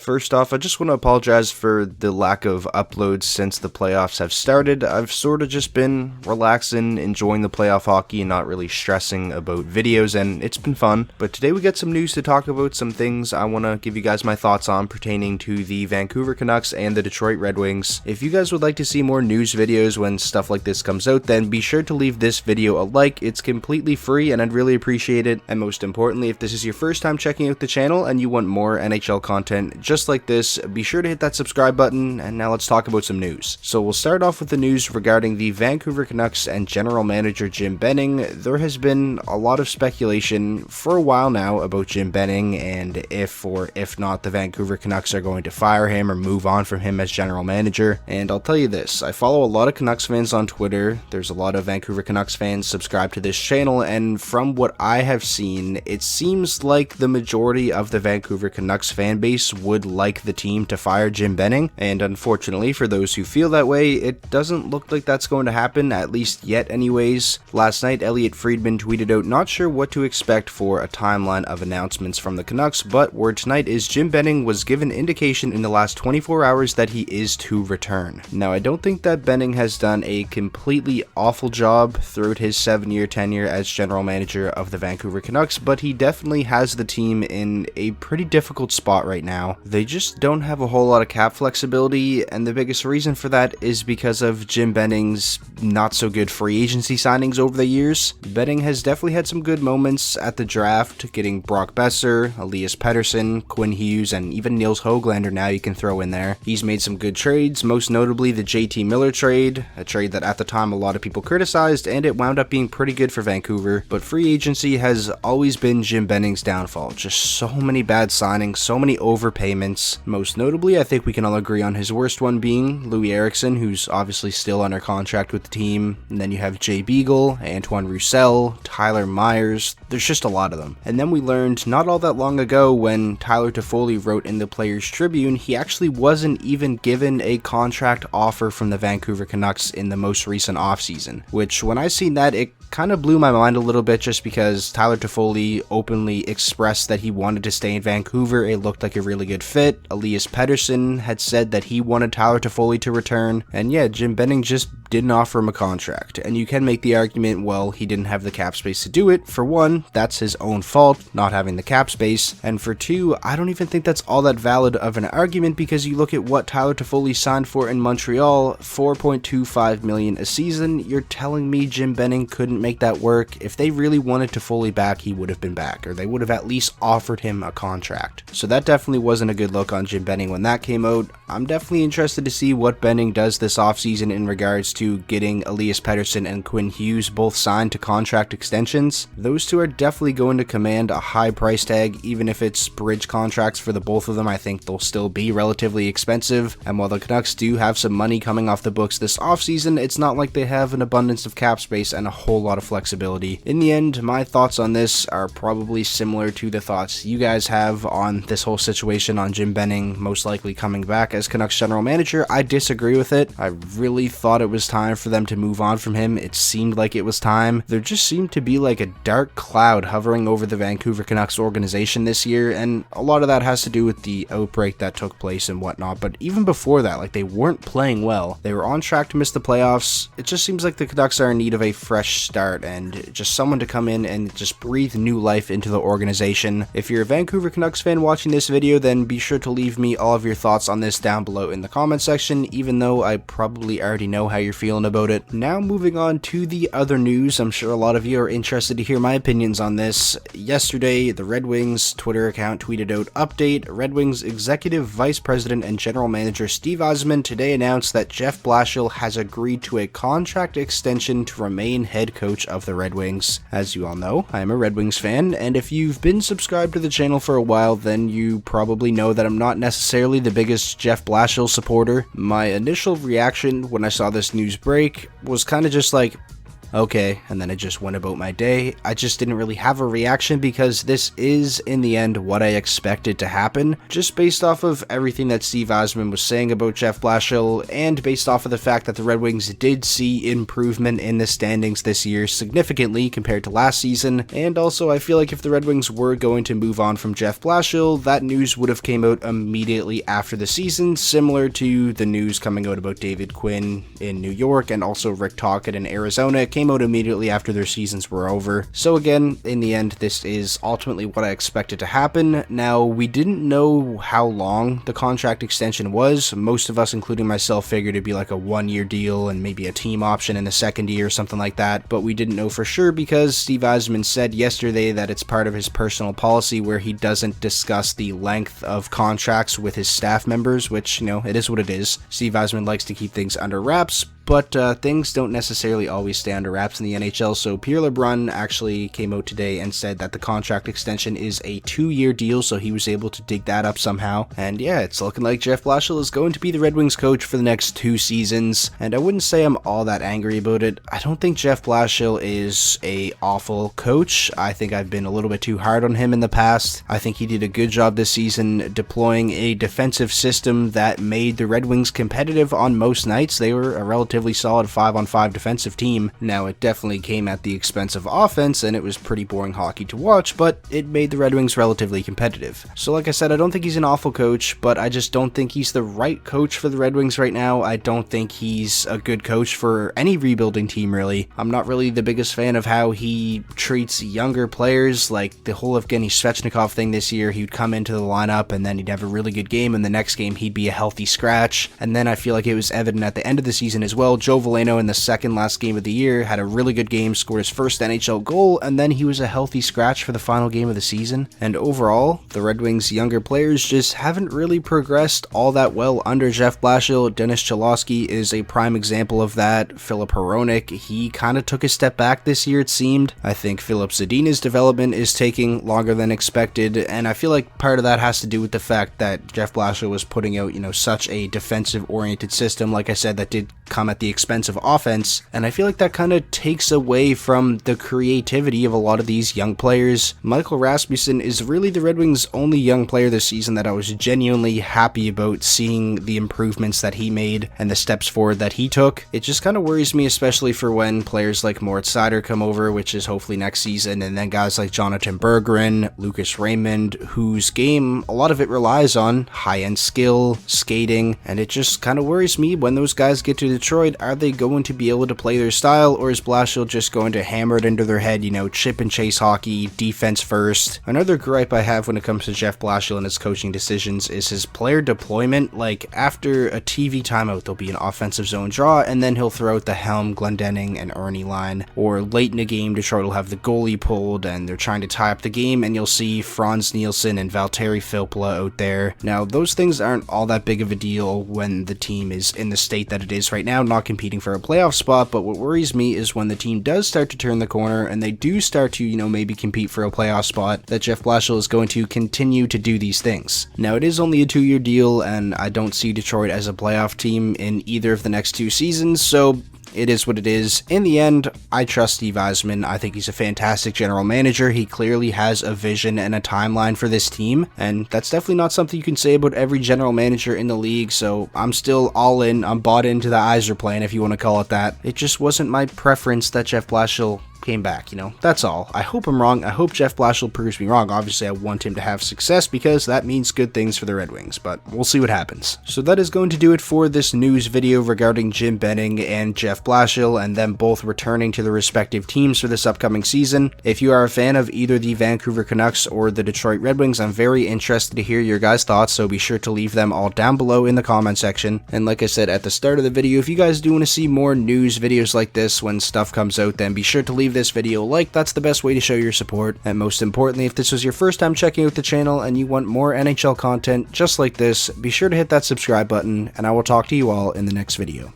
First off, I just want to apologize for the lack of uploads since the playoffs have started. I've sort of just been relaxing, enjoying the playoff hockey, and not really stressing about videos, and it's been fun. But today we got some news to talk about, some things I want to give you guys my thoughts on pertaining to the Vancouver Canucks and the Detroit Red Wings. If you guys would like to see more news videos when stuff like this comes out, then be sure to leave this video a like. It's completely free and I'd really appreciate it. And most importantly, if this is your first time checking out the channel and you want more NHL content just like this, be sure to hit that subscribe button. And now let's talk about some news. So we'll start off with the news regarding the Vancouver Canucks and general manager Jim Benning. There has been a lot of speculation for a while now about Jim Benning and if or if not the Vancouver Canucks are going to fire him or move on from him as general manager. And I'll tell you this, I follow a lot of Canucks fans on Twitter. There's a lot of Vancouver Canucks fans subscribed to this channel, and from what I have seen, it seems like the majority of the Vancouver Canucks fan base would like the team to fire Jim Benning, and unfortunately for those who feel that way, it doesn't look like that's going to happen, at least yet anyways. Last night, Elliot Friedman tweeted out, "Not sure what to expect for a timeline of announcements from the Canucks, but word tonight is Jim Benning was given indication in the last 24 hours that he is to return." Now, I don't think that Benning has done a completely awful job throughout his 7-year tenure as general manager of the Vancouver Canucks, but he definitely has the team in a pretty difficult spot right now. They just don't have a whole lot of cap flexibility, and the biggest reason for that is because of Jim Benning's not so good free agency signings over the years. Benning has definitely had some good moments at the draft, getting Brock Besser, Elias Pettersson, Quinn Hughes, and even Nils Höglander now you can throw in there. He's made some good trades, most notably the JT Miller trade, a trade that at the time a lot of people criticized, and it wound up being pretty good for Vancouver. But free agency has always been Jim Benning's downfall. Just so many bad signings, so many overpayments. Most notably, I think we can all agree on his worst one being Louis Eriksson, who's obviously still under contract with the team. And then you have Jay Beagle, Antoine Roussel, Tyler Myers. There's just a lot of them. And then we learned not all that long ago when Tyler Toffoli wrote in the Players Tribune, he actually wasn't even given a contract offer from the Vancouver Canucks in the most recent offseason, which when I seen that, it kind of blew my mind a little bit just because Tyler Toffoli openly expressed that he wanted to stay in Vancouver. It looked like a really good fit. Elias Pettersson had said that he wanted Tyler Toffoli to return. And yeah, Jim Benning just didn't offer him a contract. And you can make the argument, well, he didn't have the cap space to do it. For one, that's his own fault, not having the cap space. And for two, I don't even think that's all that valid of an argument because you look at what Tyler Toffoli signed for in Montreal, $4.25 million a season. You're telling me Jim Benning couldn't make that work? If they really wanted Toffoli back, he would have been back, or they would have at least offered him a contract. So that definitely wasn't a good look on Jim Benning when that came out. I'm definitely interested to see what Benning does this offseason in regards to getting Elias Pettersson and Quinn Hughes both signed to contract extensions. Those two are definitely going to command a high price tag, even if it's bridge contracts for the both of them. I think they'll still be relatively expensive, and while the Canucks do have some money coming off the books this offseason, it's not like they have an abundance of cap space and a whole lot of flexibility. In the end, my thoughts on this are probably similar to the thoughts you guys have on this whole situation on Jim Benning most likely coming back as Canucks general manager. I disagree with it. I really thought it was time for them to move on from him. It seemed like it was time. There just seemed to be like a dark cloud hovering over the Vancouver Canucks organization this year, and a lot of that has to do with the outbreak that took place and whatnot. But even before that, like, they weren't playing well. They were on track to miss the playoffs. It just seems like the Canucks are in need of a fresh start and just someone to come in and just breathe new life into the organization. If you're a Vancouver Canucks fan watching this video, then be sure to leave me all of your thoughts on this down below in the comment section, even though I probably already know how you're feeling about it. Now moving on to the other news, I'm sure a lot of you are interested to hear my opinions on this. Yesterday, the Red Wings Twitter account tweeted out, "Update, Red Wings Executive Vice President and General Manager Steve Yzerman today announced that Jeff Blashill has agreed to a contract extension to remain head coach of the Red Wings." As you all know, I am a Red Wings fan, and if you've been subscribed to the channel for a while, then you probably know that I'm not necessarily the biggest Jeff Blashill supporter. My initial reaction when I saw this news break was kind of just like, okay, and then I just went about my day. I just didn't really have a reaction because this is, in the end, what I expected to happen, just based off of everything that Steve Yzerman was saying about Jeff Blashill, and based off of the fact that the Red Wings did see improvement in the standings this year significantly compared to last season, and also I feel like if the Red Wings were going to move on from Jeff Blashill, that news would have came out immediately after the season, similar to the news coming out about David Quinn in New York and also Rick Tocchet in Arizona. It came out immediately after their seasons were over. So again, in the end, this is ultimately what I expected to happen. Now, we didn't know how long the contract extension was. Most of us, including myself, figured it'd be like a 1-year deal and maybe a team option in the second year or something like that, but we didn't know for sure because Steve Yzerman said yesterday that it's part of his personal policy where he doesn't discuss the length of contracts with his staff members, which, you know, it is what it is. Steve Yzerman likes to keep things under wraps, but things don't necessarily always stay under wraps in the NHL, so Pierre LeBrun actually came out today and said that the contract extension is a 2-year deal, so he was able to dig that up somehow. And yeah, it's looking like Jeff Blashill is going to be the Red Wings coach for the next 2 seasons, and I wouldn't say I'm all that angry about it. I don't think Jeff Blashill is a awful coach. I think I've been a little bit too hard on him in the past. I think he did a good job this season deploying a defensive system that made the Red Wings competitive on most nights. They were a relatively solid 5-on-5 defensive team. Now, it definitely came at the expense of offense, and it was pretty boring hockey to watch, but it made the Red Wings relatively competitive. So like I said, I don't think he's an awful coach, but I just don't think he's the right coach for the Red Wings right now. I don't think he's a good coach for any rebuilding team, really. I'm not really the biggest fan of how he treats younger players, like the whole Evgeny Svechnikov thing this year. He would come into the lineup, and then he'd have a really good game, and the next game he'd be a healthy scratch, and then I feel like it was evident at the end of the season as well. Joe Veleno in the second last game of the year had a really good game, scored his first NHL goal, and then he was a healthy scratch for the final game of the season. And overall, the Red Wings' younger players just haven't really progressed all that well under Jeff Blashill. Dennis Cholowski is a prime example of that. Filip Hronek, he kind of took a step back this year, it seemed. I think Filip Zadina's development is taking longer than expected, and I feel like part of that has to do with the fact that Jeff Blashill was putting out, such a defensive-oriented system, like I said, that did come at the expense of offense, and I feel like that kind of takes away from the creativity of a lot of these young players. Michael Rasmussen is really the Red Wings' only young player this season that I was genuinely happy about seeing the improvements that he made and the steps forward that he took. It just kind of worries me, especially for when players like Moritz Seider come over, which is hopefully next season, and then guys like Jonathan Berggren, Lucas Raymond, whose game, a lot of it relies on high-end skill, skating, and it just kind of worries me when those guys get to Detroit. Are they going to be able to play their style, or is Blashill just going to hammer it into their head, chip and chase hockey, defense first? Another gripe I have when it comes to Jeff Blashill and his coaching decisions is his player deployment. Like, after a TV timeout, there'll be an offensive zone draw, and then he'll throw out the Helm, Glendening, and Ernie line. Or late in a game, Detroit will have the goalie pulled, and they're trying to tie up the game, and you'll see Franz Nielsen and Valtteri Filppula out there. Now, those things aren't all that big of a deal when the team is in the state that it is right now, not competing for a playoff spot, but what worries me is when the team does start to turn the corner and they do start to, maybe compete for a playoff spot, that Jeff Blashill is going to continue to do these things. Now, it is only a 2-year deal, and I don't see Detroit as a playoff team in either of the next 2 seasons, so it is what it is. In the end, I trust Steve Yzerman. I think he's a fantastic general manager. He clearly has a vision and a timeline for this team, and that's definitely not something you can say about every general manager in the league, so I'm still all in. I'm bought into the Yzer plan, if you want to call it that. It just wasn't my preference that Jeff Blashill came back, that's all. I hope I'm wrong. I hope Jeff Blashill proves me wrong. Obviously, I want him to have success because that means good things for the Red Wings, but we'll see what happens. So that is going to do it for this news video regarding Jim Benning and Jeff Blashill and them both returning to their respective teams for this upcoming season. If you are a fan of either the Vancouver Canucks or the Detroit Red Wings, I'm very interested to hear your guys' thoughts, so be sure to leave them all down below in the comment section. And like I said at the start of the video, if you guys do want to see more news videos like this when stuff comes out, then be sure to leave this video a like. That's the best way to show your support. And most importantly, if this was your first time checking out the channel and you want more NHL content just like this, be sure to hit that subscribe button, and I will talk to you all in the next video.